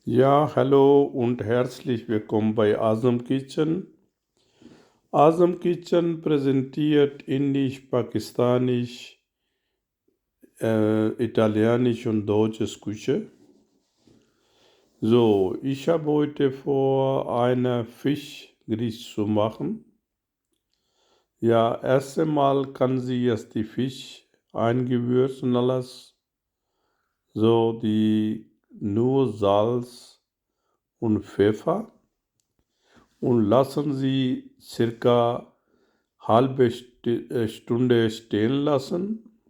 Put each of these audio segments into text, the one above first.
Ja, hallo und herzlich willkommen bei Azam Kitchen. Azam Kitchen präsentiert indisch, pakistanisch, italienisch und deutsches Küche. So, ich habe heute vor, eine Fischgericht zu machen. Ja, erst einmal kann sie jetzt die Fisch eingewürzen alles. So, die nur Salz und Pfeffer und lassen sie circa Stunde stehen lassen.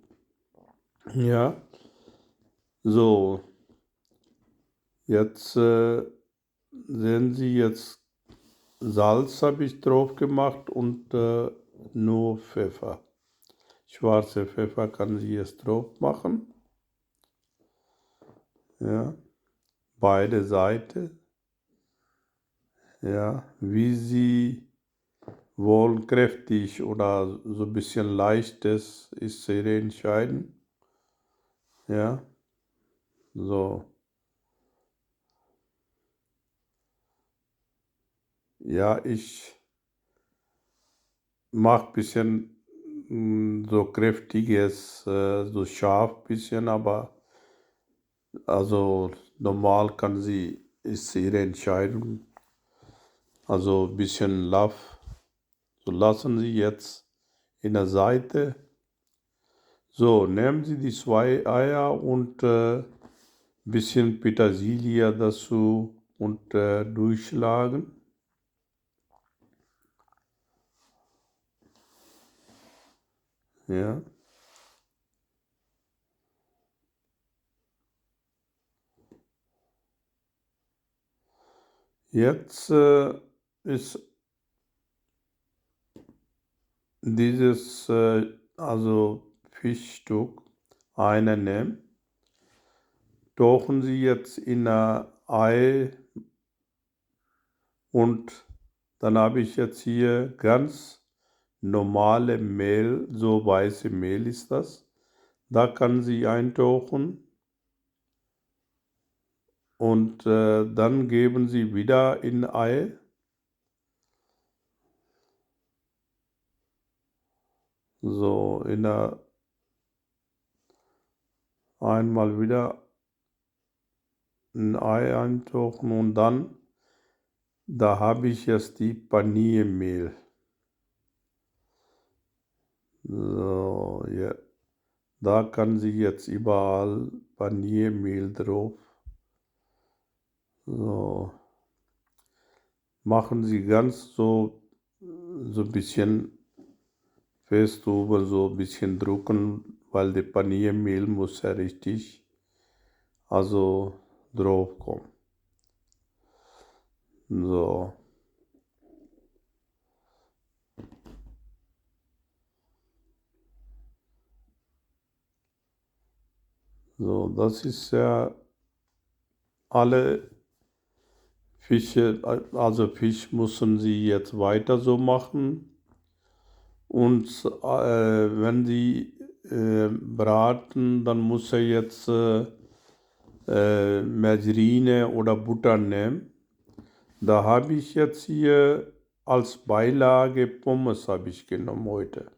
Ja, so, jetzt sehen Sie, jetzt Salz habe ich drauf gemacht und nur Pfeffer. Schwarze Pfeffer kann sie jetzt drauf machen. Ja, beide Seiten. Ja, wie Sie wollen, kräftig oder so ein bisschen leichtes, ist Ihre Entscheidung. Ja, so. Ja, ich mache ein bisschen so kräftiges, so scharf bisschen, aber also normal kann sie, ist ihre Entscheidung. Also ein bisschen Lauf. So lassen Sie jetzt in der Seite. So, nehmen Sie die 2 Eier und bisschen Petersilie dazu und durchschlagen. Ja. Jetzt ist dieses also Fischstück eine nehmen, tauchen Sie jetzt in ein Ei und dann habe ich jetzt hier ganz normale Mehl, so weiße Mehl ist das. Da kann Sie eintauchen und dann geben Sie wieder in Ei. So, einmal wieder ein Ei eintauchen und dann, da habe ich jetzt die Paniermehl. So, ja. Da kann sie jetzt überall Paniermehl drauf. So. Machen Sie ganz so ein bisschen fest oben, so ein bisschen drücken, weil der Paniermehl muss ja richtig also drauf kommen. So. So, das ist ja alle Fische, also Fisch müssen Sie jetzt weiter so machen. Und wenn Sie braten, dann muss er jetzt Margarine oder Butter nehmen. Da habe ich jetzt hier als Beilage Pommes habe ich genommen heute.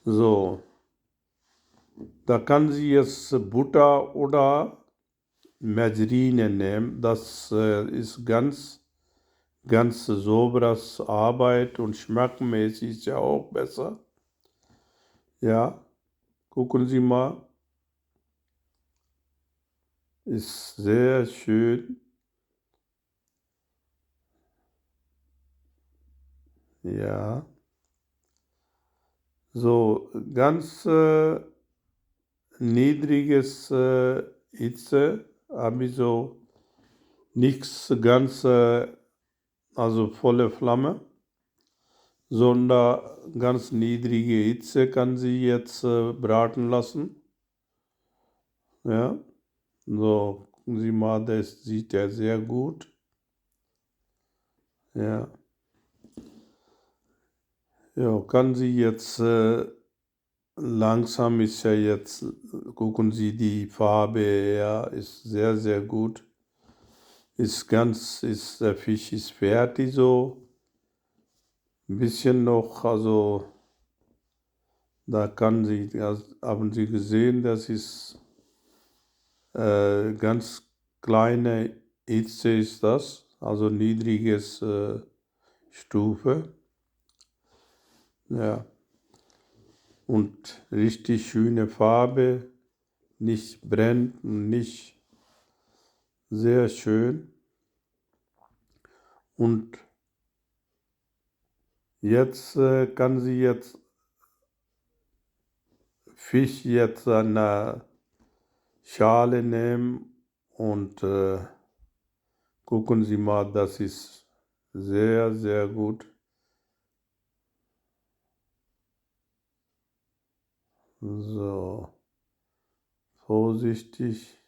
So, da kann sie jetzt Butter oder Margarine nehmen. Das ist ganz sauberes Arbeit und schmackmäßig ist ja auch besser. Ja, gucken Sie mal, ist sehr schön. Ja, so ganz niedriges Hitze habe ich so nichts ganz, also volle Flamme, sondern ganz niedrige Hitze kann sie jetzt braten lassen. Ja, so gucken Sie mal, das sieht ja sehr gut. Ja, ja, kann sie jetzt langsam ist ja jetzt, gucken Sie die Farbe, ja, ist sehr, sehr gut. Der Fisch ist fertig so. Ein bisschen noch, also da haben Sie gesehen, das ist ganz kleine Hitze ist das, also niedriges Stufe. Ja, und richtig schöne Farbe, nicht brennt, nicht sehr schön. Und jetzt kann sie jetzt Fisch jetzt an einer Schale nehmen und gucken Sie mal, das ist sehr, sehr gut. So, vorsichtig.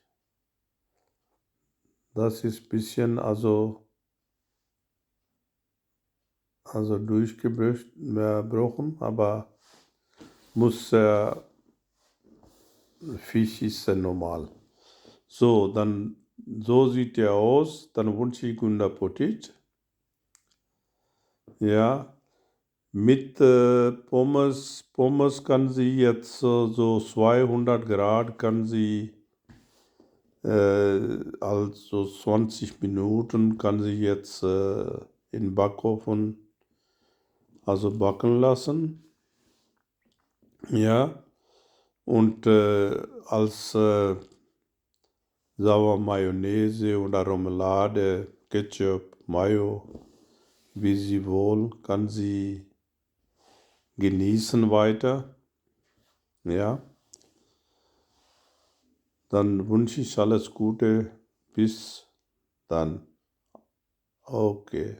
Das ist ein bisschen durchgebrochen, aber Fisch ist ja normal. So, so sieht der aus. Dann wünsche ich guten Appetit. Ja, mit Pommes kann sie jetzt so 200 Grad kann sie also 20 Minuten kann sie jetzt in Backofen backen lassen. Ja, und als Mayonnaise oder Remoulade, Ketchup, Mayo, wie sie wohl, kann sie genießen weiter. Ja, dann wünsche ich alles Gute. Bis dann. Okay.